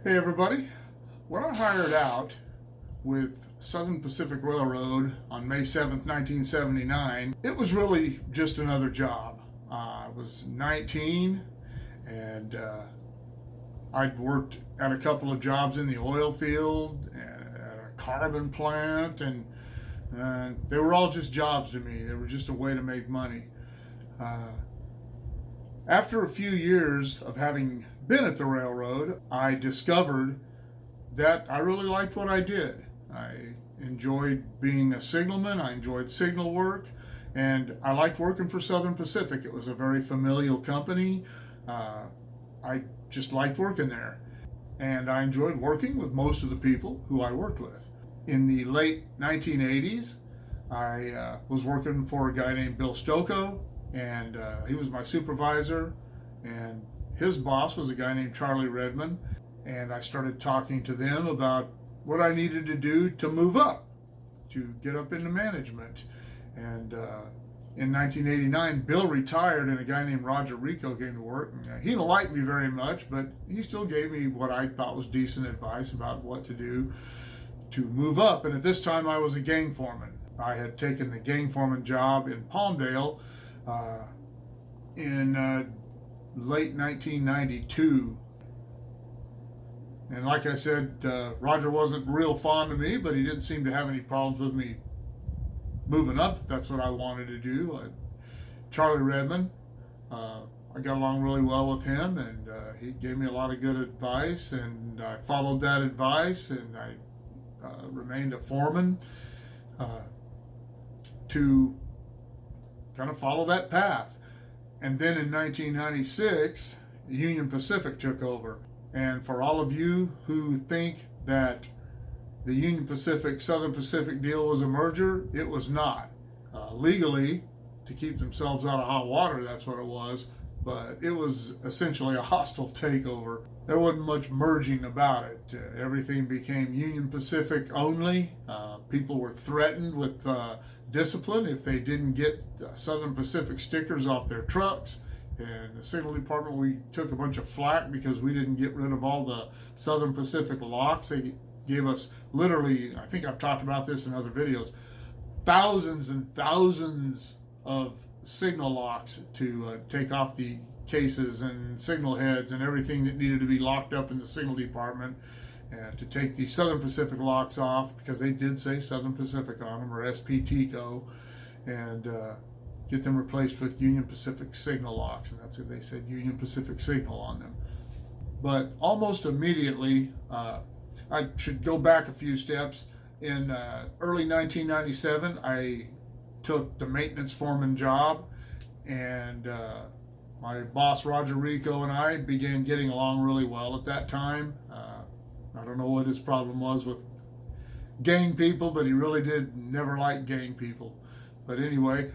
Hey everybody, when I hired out with Southern Pacific Railroad on May 7th, 1979, it was really just another job. I was 19 and I'd worked at a couple of jobs in the oil field and at a carbon plant, and they were all just jobs to me. They were just a way to make money. Uh, After a few years of having been at the railroad, I discovered that I really liked what I did. I enjoyed being a signalman, I enjoyed signal work, and I liked working for Southern Pacific. It was a very familial company. I just liked working there. And I enjoyed working with most of the people who I worked with. In the late 1980s, I was working for a guy named Bill Stocco, and he was my supervisor, and his boss was a guy named Charlie Redmond, and I started talking to them about what I needed to do to move up, to get up into management. And in 1989, Bill retired, and a guy named Roger Rico came to work. And, he didn't like me very much, but he still gave me what I thought was decent advice about what to do to move up. And at this time, I was a gang foreman. I had taken the gang foreman job in Palmdale in late 1992. And like I said, Roger wasn't real fond of me, but he didn't seem to have any problems with me moving up if that's what I wanted to do. Charlie Redmond, I got along really well with him, and he gave me a lot of good advice, and I followed that advice, and I remained a foreman to kind of follow that path. And then in 1996, Union Pacific took over. And for all of you who think that the Union Pacific Southern Pacific deal was a merger, it was not. Legally, to keep themselves out of hot water, that's what it was. But it was essentially a hostile takeover. There wasn't much merging about it. Everything became Union Pacific only. People were threatened with discipline if they didn't get Southern Pacific stickers off their trucks. And the signal department, we took a bunch of flack because we didn't get rid of all the Southern Pacific locks. They gave us literally, I think I've talked about this in other videos, thousands and thousands of signal locks to take off the cases and signal heads and everything that needed to be locked up in the signal department, and to take the Southern Pacific locks off because they did say Southern Pacific on them, or SPTCO, and get them replaced with Union Pacific signal locks, and that's it. They said Union Pacific signal on them. But almost immediately, I should go back a few steps. In early 1997, I took the maintenance foreman job, and my boss Roger Rico and I began getting along really well at that time. I don't know what his problem was with gang people, but he really did never like gang people. But anyway,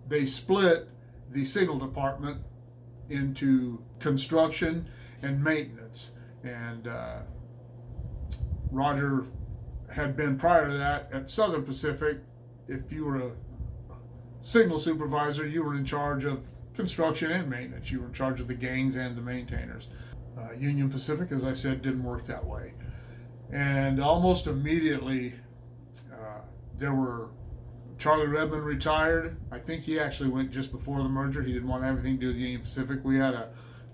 they split the signal department into construction and maintenance. And Roger had been, prior to that, at Southern Pacific. If you were a signal supervisor, you were in charge of construction and maintenance. You were in charge of the gangs and the maintainers. Union Pacific, as I said, didn't work that way. And almost immediately, Charlie Redmond retired. I think he actually went just before the merger. He didn't want anything to do with Union Pacific. We had a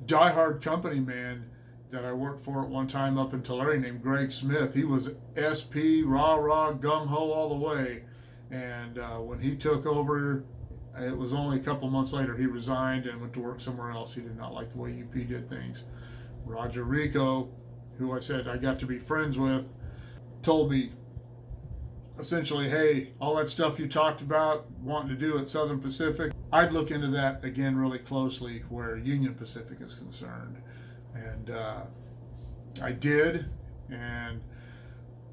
diehard company man that I worked for at one time up in Tulare named Greg Smith. He was SP, rah-rah, gung-ho all the way. And when he took over, it was only a couple months later he resigned and went to work somewhere else. He did not like the way UP did things. Roger Rico, who I said I got to be friends with, told me essentially, hey, all that stuff you talked about wanting to do at Southern Pacific, I'd look into that again really closely where Union Pacific is concerned. And I did. And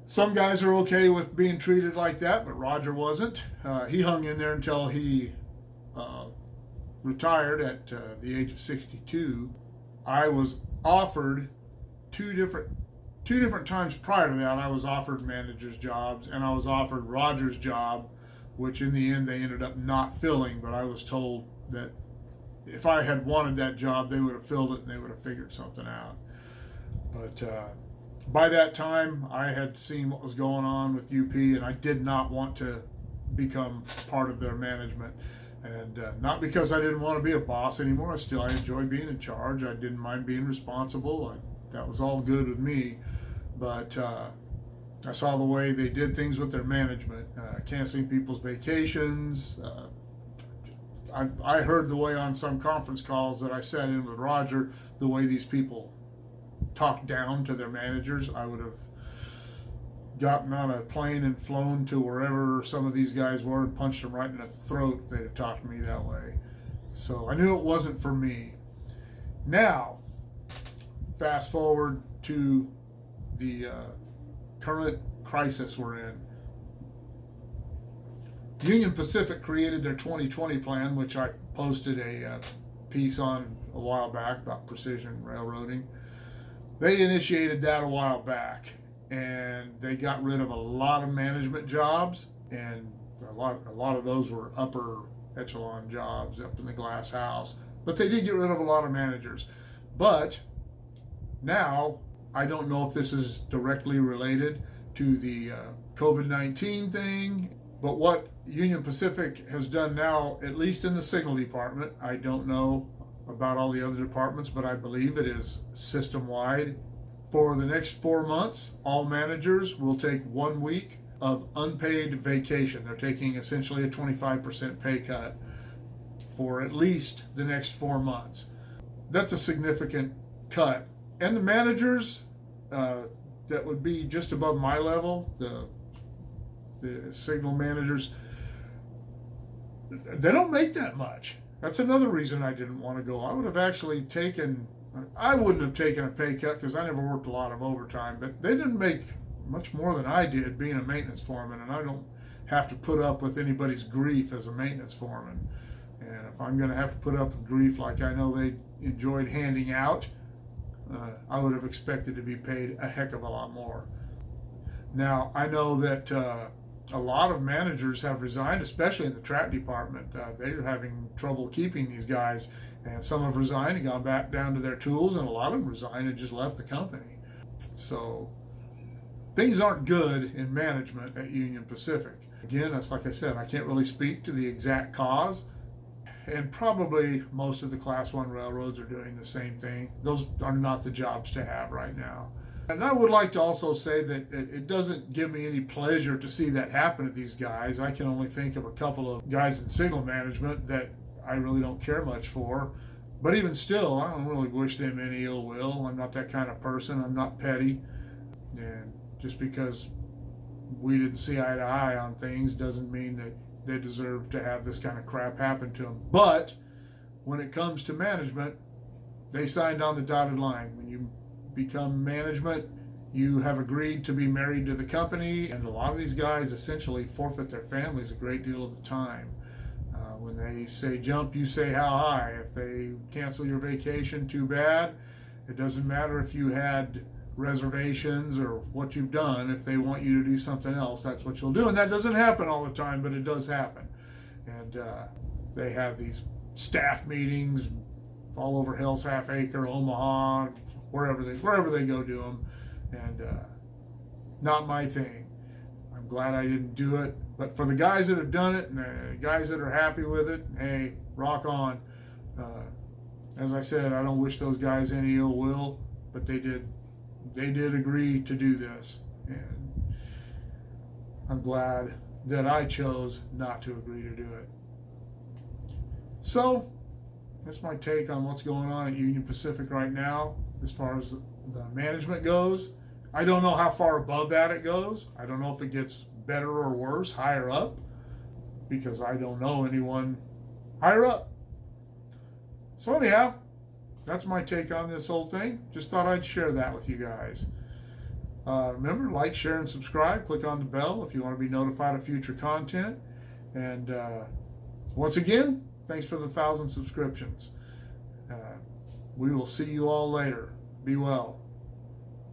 some guys are okay with being treated like that, but Roger wasn't. He hung in there until he retired at the age of 62. I was offered two different times prior to that. I was offered managers' jobs, and I was offered Roger's job, which in the end they ended up not filling. But I was told that if I had wanted that job, they would have filled it and they would have figured something out. But By that time, I had seen what was going on with UP, and I did not want to become part of their management. And not because I didn't want to be a boss anymore. I enjoyed being in charge. I didn't mind being responsible. That was all good with me. But I saw the way they did things with their management, canceling people's vacations. I heard the way on some conference calls that I sat in with Roger, the way these people talked down to their managers. I would have gotten on a plane and flown to wherever some of these guys were and punched them right in the throat. They'd have talked to me that way. So I knew it wasn't for me. Now, fast forward to the current crisis we're in. Union Pacific created their 2020 plan, which I posted a piece on a while back about precision railroading. They initiated that a while back, and they got rid of a lot of management jobs, and a lot of those were upper echelon jobs up in the glass house. But they did get rid of a lot of managers. But now, I don't know if this is directly related to the COVID-19 thing, but what Union Pacific has done now, at least in the signal department, I don't know about all the other departments, but I believe it is system-wide. For the next 4 months, all managers will take 1 week of unpaid vacation. They're taking essentially a 25% pay cut for at least the next 4 months. That's a significant cut. And the managers that would be just above my level, the signal managers, they don't make that much. That's another reason I didn't want to go. I wouldn't have taken a pay cut because I never worked a lot of overtime, but they didn't make much more than I did being a maintenance foreman, and I don't have to put up with anybody's grief as a maintenance foreman. And if I'm going to have to put up with grief like I know they enjoyed handing out, I would have expected to be paid a heck of a lot more. Now, I know that a lot of managers have resigned, especially in the track department. They're having trouble keeping these guys, and some have resigned and gone back down to their tools, and a lot of them resigned and just left the company. So things aren't good in management at Union Pacific. Again, that's like I said, I can't really speak to the exact cause, and probably most of the Class 1 railroads are doing the same thing. Those are not the jobs to have right now. And I would like to also say that it doesn't give me any pleasure to see that happen to these guys. I can only think of a couple of guys in signal management that I really don't care much for. But even still, I don't really wish them any ill will. I'm not that kind of person. I'm not petty. And just because we didn't see eye to eye on things doesn't mean that they deserve to have this kind of crap happen to them. But when it comes to management, they signed on the dotted line. When you become management, you have agreed to be married to the company, and a lot of these guys essentially forfeit their families a great deal of the time. When they say jump, you say how high. If they cancel your vacation, too bad. It doesn't matter if you had reservations or what you've done. If they want you to do something else, that's what you'll do. And that doesn't happen all the time, but it does happen. And they have these staff meetings all over Hell's Half Acre, Omaha, wherever they go do them. And not my thing. I'm glad I didn't do it. But for the guys that have done it and the guys that are happy with it, hey, rock on. As I said, I don't wish those guys any ill will, but they did agree to do this. And I'm glad that I chose not to agree to do it. So that's my take on what's going on at Union Pacific right now as far as the management goes. I don't know how far above that it goes. I don't know if it gets better or worse higher up, because I don't know anyone higher up. So anyhow, that's my take on this whole thing. Just thought I'd share that with you guys. Remember, like, share, and subscribe. Click on the bell if you want to be notified of future content. And once again, thanks for the 1,000 subscriptions. We will see you all later. Be well.